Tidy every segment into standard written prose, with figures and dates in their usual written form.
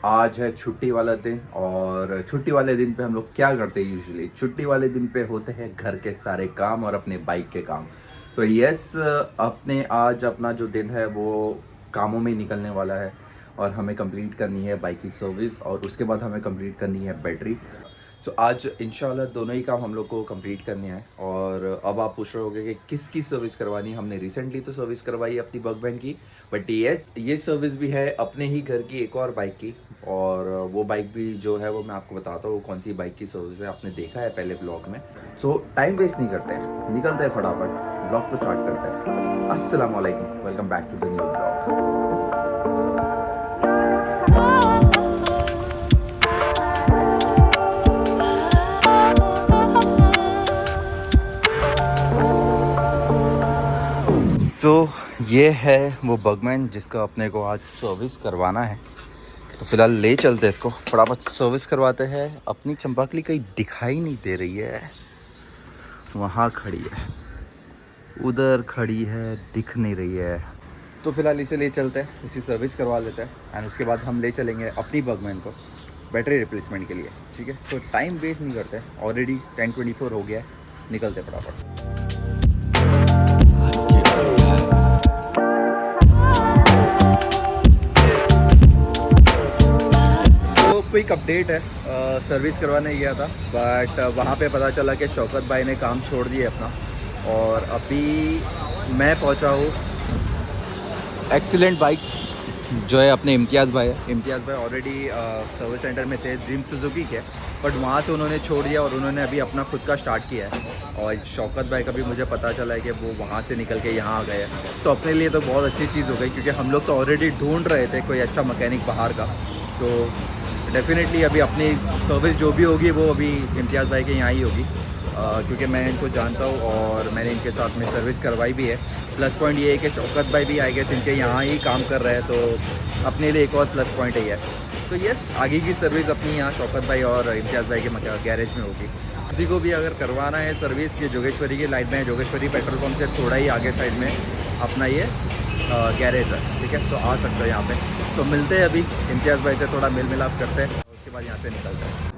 आज है छुट्टी वाला दिन और छुट्टी वाले दिन पे हम लोग क्या करते हैं यूजुअली छुट्टी वाले दिन पे होते हैं घर के सारे काम और अपने बाइक के काम। तो यस, अपने आज अपना जो दिन है वो कामों में ही निकलने वाला है और हमें कंप्लीट करनी है बाइक की सर्विस और उसके बाद हमें कंप्लीट करनी है बैटरी। सो आज इंशाल्लाह दोनों ही काम हम लोग को कंप्लीट करने हैं। और अब आप पूछ रहे होगे कि किसकी सर्विस करवानी है। हमने रिसेंटली तो सर्विस करवाई अपनी बगबैन की, बट यस ये सर्विस भी है अपने ही घर की एक और बाइक की। और वो बाइक भी जो है वो मैं आपको बताता हूँ वो कौन सी बाइक की सर्विस है, आपने देखा है पहले ब्लॉग में। सो टाइम वेस्ट नहीं करते हैं, निकलते हैं फटाफट ब्लॉग को स्टार्ट करते हैं। अस्सलाम वालेकुम, welcome back to the new blog. So ये है वो बगमैन जिसका अपने को आज सर्विस करवाना है। तो फिलहाल ले चलते हैं इसको, फटाफट सर्विस करवाते हैं। अपनी चंपाकली कहीं दिखाई नहीं दे रही है, वहाँ खड़ी है, उधर खड़ी है, दिख नहीं रही है। तो फिलहाल इसे ले चलते हैं, इसी सर्विस करवा लेते हैं एंड उसके बाद हम ले चलेंगे अपनी बगमैन को बैटरी रिप्लेसमेंट के लिए। ठीक है, तो टाइम वेस्ट नहीं करते, ऑलरेडी 10:24 हो गया है, निकलते फटाफट। क्विक अपडेट है, सर्विस करवाने गया था बट वहाँ पे पता चला कि शौकत भाई ने काम छोड़ दिया अपना और अभी मैं पहुँचा हूँ एक्सीलेंट बाइक जो है अपने इम्तियाज़ भाई है। इम्तियाज़ भाई ऑलरेडी सर्विस सेंटर में थे ड्रीम सुजुकी के, बट वहाँ से उन्होंने छोड़ दिया और उन्होंने अभी अपना खुद का स्टार्ट किया है। और शौकत भाई का भी मुझे पता चला है कि वो वहाँ से निकल के यहाँ आ गए हैं, तो अपने लिए तो बहुत अच्छी चीज़ हो गई क्योंकि हम लोग तो ऑलरेडी ढूंढ रहे थे कोई अच्छा मैकेनिक बाहर का। तो डेफिनेटली अभी अपनी सर्विस जो भी होगी वो अभी इम्तियाज़ भाई के यहाँ ही होगी, क्योंकि मैं इनको जानता हूँ और मैंने इनके साथ में सर्विस करवाई भी है। प्लस पॉइंट ये है कि शौकत भाई भी आई गेस इनके यहाँ ही काम कर रहे हैं, तो अपने लिए एक और प्लस पॉइंट ही है। तो यस, आगे की सर्विस अपनी यहाँ शौकत भाई और इम्तियाज़ भाई के गैरेज में होगी। किसी को भी अगर करवाना है सर्विस, ये जोगेश्वरी की लाइन में है, जोगेश्वरी पेट्रोल पंप से थोड़ा ही आगे साइड में अपना ये गैरेज है। ठीक है, तो आ सकते हो यहाँ पे। तो मिलते हैं अभी इम्तियाज़ भाई से, थोड़ा मेल मिलाप करते हैं और उसके बाद यहाँ से निकलते हैं।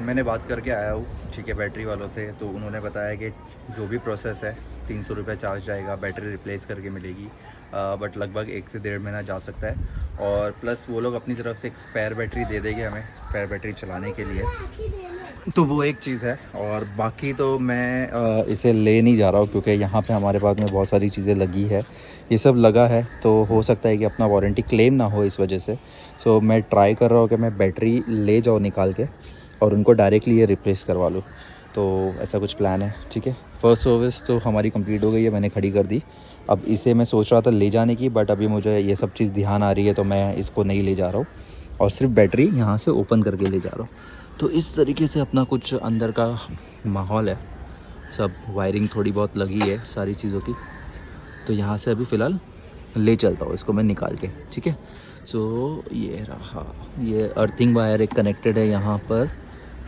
मैंने बात करके आया हूँ ठीक है बैटरी वालों से, तो उन्होंने बताया कि जो भी प्रोसेस है 300 रुपये चार्ज जाएगा, बैटरी रिप्लेस करके मिलेगी, बट लगभग 1 से 1.5 महीना जा सकता है। और प्लस वो लोग अपनी तरफ से एक स्पेयर बैटरी दे देंगे हमें, स्पेयर बैटरी चलाने के लिए। तो वो एक चीज़ है और बाकी तो मैं इसे ले नहीं जा रहा हूँ क्योंकि यहाँ पे हमारे पास में बहुत सारी चीज़ें लगी है, ये सब लगा है तो हो सकता है कि अपना वारंटी क्लेम ना हो इस वजह से। सो मैं ट्राई कर रहा हूँ कि मैं बैटरी ले जाऊँ निकाल के और उनको डायरेक्टली ये रिप्लेस करवा लूँ। तो ऐसा कुछ प्लान है। ठीक है, फ़र्स्ट सर्विस तो हमारी कंप्लीट हो गई है, मैंने खड़ी कर दी। अब इसे मैं सोच रहा था ले जाने की, बट अभी मुझे ये सब चीज़ ध्यान आ रही है तो मैं इसको नहीं ले जा रहा हूँ और सिर्फ बैटरी यहाँ से ओपन करके ले जा रहा हूँ। तो इस तरीके से अपना कुछ अंदर का माहौल है, सब वायरिंग थोड़ी बहुत लगी है सारी चीज़ों की। तो यहाँ से अभी फ़िलहाल ले चलता हूँ इसको मैं निकाल के। ठीक है, सो ये रहा, ये अर्थिंग वायर एक कनेक्टेड है यहाँ पर,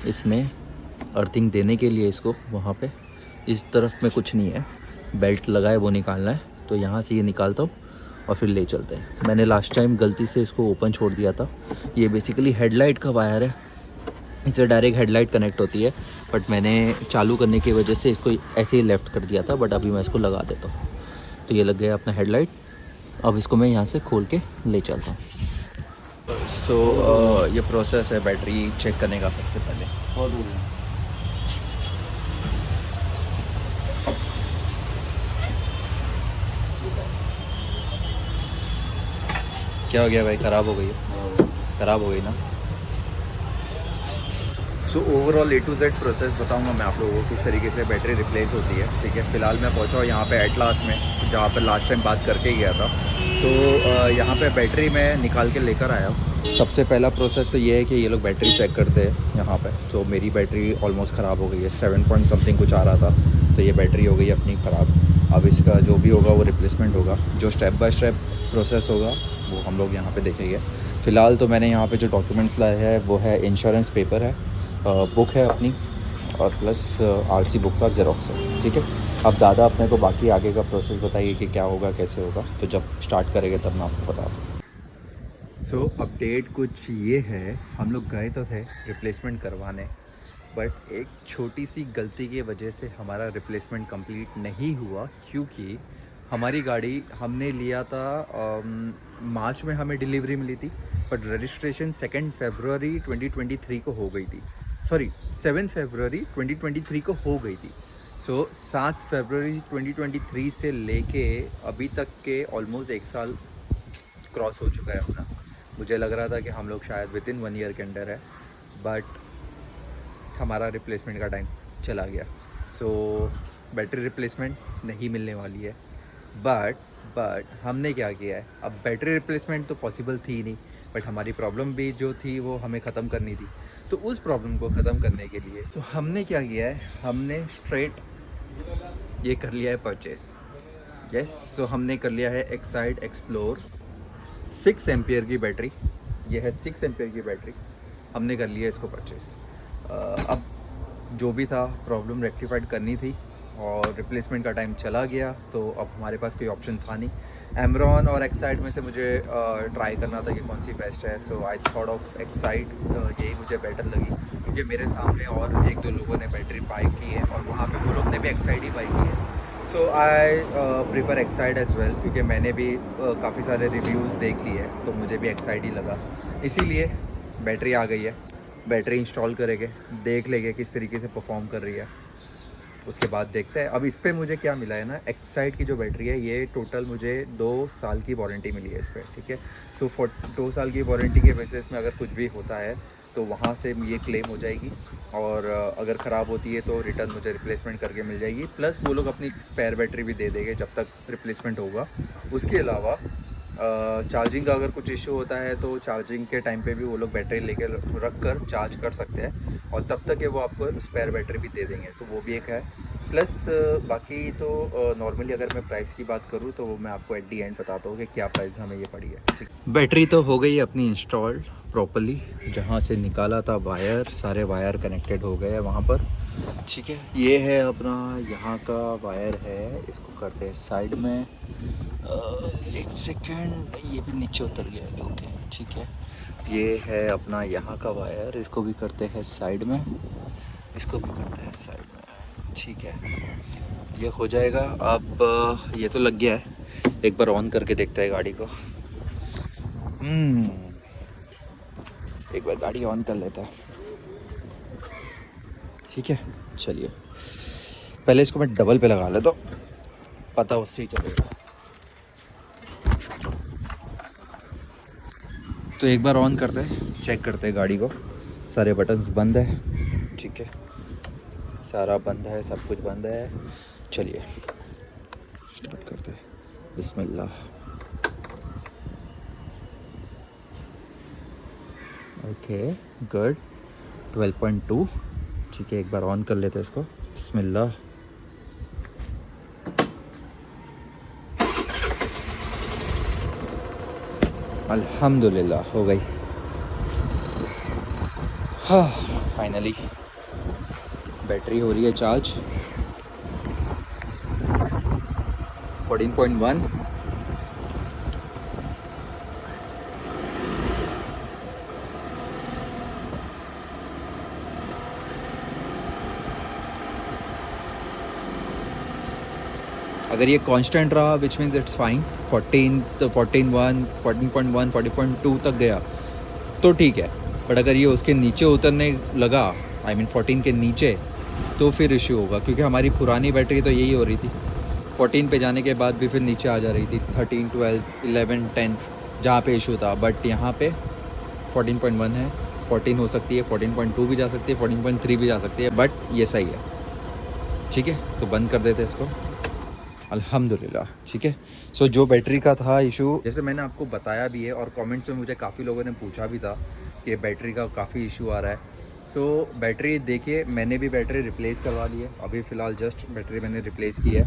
इसमें अर्थिंग देने के लिए इसको वहाँ पे इस तरफ में कुछ नहीं है, बेल्ट लगा है वो निकालना है। तो यहाँ से ये निकालता हूँ और फिर ले चलते हैं। मैंने लास्ट टाइम गलती से इसको ओपन छोड़ दिया था। ये बेसिकली हेडलाइट का वायर है, इससे डायरेक्ट हेडलाइट कनेक्ट होती है, बट मैंने चालू करने की वजह से इसको ऐसे ही लेफ़्ट कर दिया था, बट अभी मैं इसको लगा देता हूँ। तो ये लग गया अपना हेडलाइट। अब इसको मैं यहाँ से खोल के ले चलता हूँ। ये प्रोसेस है बैटरी चेक करने का। सबसे पहले क्या हो गया भाई, ख़राब हो गई है? ख़राब हो गई ना। Overall A to Z process बताऊंगा मैं आप लोगों को किस तरीके से बैटरी रिप्लेस होती है। ठीक है, फ़िलहाल मैं पहुंचा हूँ यहाँ पे एटलास में, जहाँ पर लास्ट टाइम बात करके गया था। यहाँ पे बैटरी मैं निकाल के लेकर आया हूँ। सबसे पहला प्रोसेस तो ये है कि ये लोग बैटरी चेक करते हैं यहाँ पे। तो मेरी बैटरी ऑलमोस्ट ख़राब हो गई है, 7 पॉइंट समथिंग कुछ आ रहा था, तो ये बैटरी हो गई अपनी ख़राब। अब इसका जो भी होगा वो रिप्लेसमेंट होगा, जो स्टेप बाय स्टेप प्रोसेस होगा वो हम लोग यहाँ पे देखेंगे। फ़िलहाल तो मैंने यहाँ पे जो डॉक्यूमेंट्स लाए हैं वो है इंश्योरेंस पेपर है, बुक है अपनी, और प्लस आरसी बुक का ज़ेरॉक्स है। ठीक है, अब दादा अपने को बाकी आगे का प्रोसेस बताइए कि क्या होगा कैसे होगा, तो जब स्टार्ट करेंगे तब मैं आपको बता दूँ। सो अपडेट कुछ ये है, हम लोग गए तो थे रिप्लेसमेंट करवाने, बट एक छोटी सी गलती की वजह से हमारा रिप्लेसमेंट कंप्लीट नहीं हुआ, क्योंकि हमारी गाड़ी हमने लिया था मार्च में हमें डिलीवरी मिली थी, बट रजिस्ट्रेशन 2 फरवरी 2023 को हो गई थी। सॉरी, 7 फरवरी 2023 को हो गई थी। सो 7 फरवरी 2023 से लेके अभी तक के ऑलमोस्ट 1 साल क्रॉस हो चुका है अपना। मुझे लग रहा था कि हम लोग शायद विद इन 1 ईयर के अंडर है, बट हमारा रिप्लेसमेंट का टाइम चला गया। सो बैटरी रिप्लेसमेंट नहीं मिलने वाली है। बट हमने क्या किया है, अब बैटरी रिप्लेसमेंट तो पॉसिबल थी ही नहीं, बट हमारी प्रॉब्लम भी जो थी वो हमें ख़त्म करनी थी। तो उस प्रॉब्लम को ख़त्म करने के लिए तो हमने क्या किया है, हमने स्ट्रेट ये कर लिया है परचेस। यस, सो हमने कर लिया है एक्साइड एक्सप्लोर 6 एम्पियर की बैटरी। ये है 6 एम्पियर की बैटरी, हमने कर लिया इसको परचेस। अब जो भी था प्रॉब्लम रेक्टिफाइड करनी थी और रिप्लेसमेंट का टाइम चला गया, तो अब हमारे पास कोई ऑप्शन था नहीं। एमरॉन और एक्साइड में से मुझे ट्राई करना था कि कौन सी बेस्ट है। So I thought of Exide, यही मुझे बेटर लगी, क्योंकि मेरे सामने और 1-2 लोगों ने बैटरी बाई की है और वहाँ पे वो लोग ने भी एक्साइड ही बाई की है। So I prefer Exide as well, क्योंकि मैंने भी काफ़ी सारे रिव्यूज़ देख लिए हैं, तो मुझे भी एक्साइड ही लगा। इसीलिए बैटरी आ गई है, बैटरी इंस्टॉल करेंगे, देख लेंगे किस तरीके से परफॉर्म कर रही है, उसके बाद देखते हैं। अब इस पर मुझे क्या मिला है ना, एक्साइड की जो बैटरी है ये टोटल मुझे 2 साल की वारंटी मिली है इस पर, ठीक है। सो 2 साल की वारंटी के बेसिस में अगर कुछ भी होता है तो वहाँ से ये क्लेम हो जाएगी, और अगर ख़राब होती है तो रिटर्न मुझे रिप्लेसमेंट करके मिल जाएगी, प्लस वो लोग अपनी स्पेयर बैटरी भी दे देंगे जब तक रिप्लेसमेंट होगा। उसके अलावा चार्जिंग का अगर कुछ इशू होता है तो चार्जिंग के टाइम पे भी वो लोग बैटरी लेके रख कर चार्ज कर सकते हैं, और तब तक ये वो आपको स्पेयर बैटरी भी दे देंगे, तो वो भी एक है। प्लस बाकी तो नॉर्मली अगर मैं प्राइस की बात करूँ तो वो मैं आपको एट दी एंड बताता हूँ कि क्या प्राइस हमें ये पड़ी है, ठीक। बैटरी तो हो गई अपनी इंस्टॉल्ड प्रॉपर्ली, जहाँ से निकाला था वायर, सारे वायर कनेक्टेड हो गए हैं वहाँ पर, ठीक है। ये है अपना यहाँ का वायर है, इसको करते हैं साइड में। एक सेकेंड, ये भी नीचे उतर गया है, ओके ठीक है। ये है अपना यहाँ का वायर, इसको भी करते हैं साइड में, इसको भी करते हैं साइड में, ठीक है। ये हो जाएगा। अब ये तो लग गया है, एक बार ऑन करके देखते हैं गाड़ी को। एक बार गाड़ी ऑन कर लेता है, ठीक है। चलिए पहले इसको मैं डबल पे लगा लेता हूँ, पता उससे ही चलेगा। तो एक बार ऑन करते हैं, चेक करते हैं गाड़ी को। सारे बटन्स बंद है, ठीक है, सारा बंद है, सब कुछ बंद है। चलिए स्टार्ट करते हैं, बिस्मिल्लाह। ओके गुड, 12.2, ठीक है। एक बार ऑन कर लेते हैं इसको, बिस्मिल्लाह। अल्हम्दुलिल्लाह हो गई, हाँ फाइनली बैटरी हो रही है चार्ज। 14.1, अगर ये कांस्टेंट रहा विच मीन्स इट्स फाइन। 14.1, 40.2 तक गया तो ठीक है, बट अगर ये उसके नीचे उतरने लगा, आई मीन 14 के नीचे, तो फिर इशू होगा, क्योंकि हमारी पुरानी बैटरी तो यही हो रही थी। 14 पे जाने के बाद भी फिर नीचे आ जा रही थी, 13, 12, 11, 10 जहाँ पे इशू था, बट यहाँ पे 14.1 है। 14 हो सकती है, 14.2 भी जा सकती है, 14.3 भी जा सकती है, बट ये सही है, ठीक है। तो बंद कर देते इसको, अल्हम्दुलिल्लाह, ठीक है। सो जो बैटरी का था इशू, जैसे मैंने आपको बताया भी है और कमेंट्स में मुझे काफ़ी लोगों ने पूछा भी था कि बैटरी का काफ़ी इशू आ रहा है। तो बैटरी देखिए, मैंने भी बैटरी रिप्लेस करवा ली है, अभी फ़िलहाल जस्ट बैटरी मैंने रिप्लेस की है।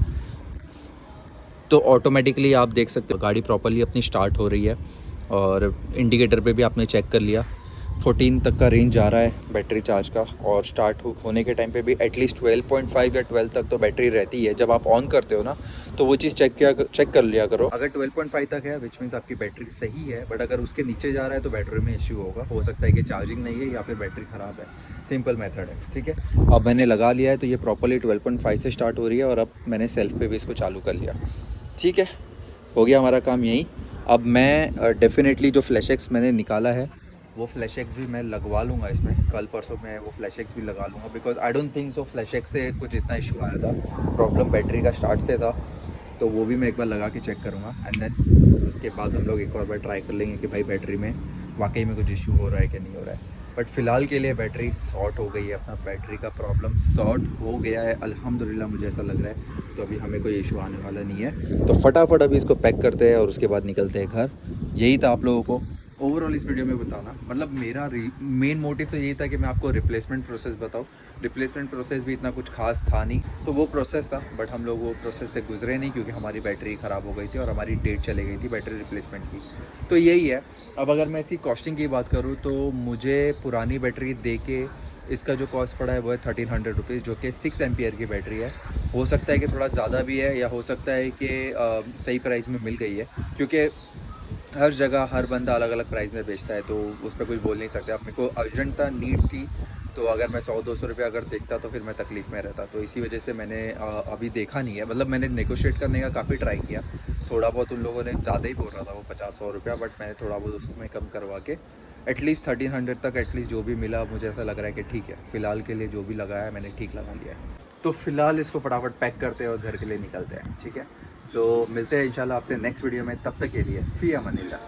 तो ऑटोमेटिकली आप देख सकते हो गाड़ी प्रॉपर्ली अपनी स्टार्ट हो रही है, और इंडिकेटर पे भी आपने चेक कर लिया, 14 तक का रेंज जा रहा है बैटरी चार्ज का, और स्टार्ट होने के टाइम पे भी एटलीस्ट 12.5 या 12 तक तो बैटरी रहती है। जब आप ऑन करते हो ना तो वो चीज़ चेक कर लिया करो। अगर 12.5 तक है विच मीन्स आपकी बैटरी सही है, बट अगर उसके नीचे जा रहा है तो बैटरी में इश्यू होगा। हो सकता है कि चार्जिंग नहीं है या फिर बैटरी ख़राब है, सिंपल मेथड है, ठीक है। अब मैंने लगा लिया है तो ये प्रॉपरली 12.5 से स्टार्ट हो रही है, और अब मैंने सेल्फ पे भी इसको चालू कर लिया, ठीक है। हो गया हमारा काम यही। अब मैं डेफिनेटली जो फ्लैश एक्स मैंने निकाला है वो फ्लैश एक्स भी मैं लगवा लूँगा इसमें, कल परसों मैं वो फ्लैश एक्स भी लगा लूँगा, because I don't think so flash x से कुछ इतना इशू आया था। प्रॉब्लम बैटरी का स्टार्ट से था, तो वो भी मैं एक बार लगा के चेक करूँगा, एंड देन उसके बाद हम लोग एक और बार ट्राई कर लेंगे कि भाई बैटरी में वाकई में कुछ इशू हो रहा है कि नहीं हो रहा है। बट फ़िलहाल के लिए बैटरी सॉर्ट हो गई है, अपना बैटरी का प्रॉब्लम सॉर्ट हो गया है अल्हम्दुलिल्लाह, मुझे ऐसा लग रहा है। तो अभी हमें कोई इशू आने वाला नहीं है, तो फटाफट अभी इसको पैक करते हैं और उसके बाद निकलते हैं घर। यही था आप लोगों को ओवरऑल इस वीडियो में बताना, मतलब मेरा मेन मोटिव तो यही था कि मैं आपको रिप्लेसमेंट प्रोसेस बताऊँ। रिप्लेसमेंट प्रोसेस भी इतना कुछ खास था नहीं, तो वो प्रोसेस था, बट हम लोग वो प्रोसेस से गुजरे नहीं क्योंकि हमारी बैटरी ख़राब हो गई थी और हमारी डेट चले गई थी बैटरी रिप्लेसमेंट की। तो यही है। अब अगर मैं इसकी कॉस्टिंग की बात करूँ तो मुझे पुरानी बैटरी दे के इसका जो कॉस्ट पड़ा है वो है 1300 रुपीज़, जो कि 6 एम्पियर की बैटरी है। हो सकता है कि थोड़ा ज़्यादा भी है, या हो सकता है कि सही प्राइस में मिल गई है, क्योंकि हर जगह हर बंदा अलग अलग प्राइस में बेचता है, तो उस पर कुछ बोल नहीं सकते। अब मेरे को अर्जेंट था, नीड थी, तो अगर मैं 100-200 रुपये अगर देखता तो फिर मैं तकलीफ़ में रहता। तो इसी वजह से मैंने अभी देखा नहीं है, मतलब मैंने नेगोशिएट करने का काफ़ी ट्राई किया। थोड़ा बहुत उन लोगों ने ज़्यादा ही बोल रहा था वो 50-100 रुपया, बट मैंने थोड़ा बहुत उसमें कम करवा के एटलीस्ट 1300 तक एटलीस्ट जो भी मिला, मुझे ऐसा लग रहा है कि ठीक है। फ़िलहाल के लिए जो भी लगाया मैंने ठीक लगा लिया है। तो फ़िलहाल इसको फटाफट पैक करते हैं और घर के लिए निकलते हैं, ठीक है। तो मिलते हैं इंशाल्लाह आपसे नेक्स्ट वीडियो में, तब तक के लिए फ़ी अमानिल्लाह।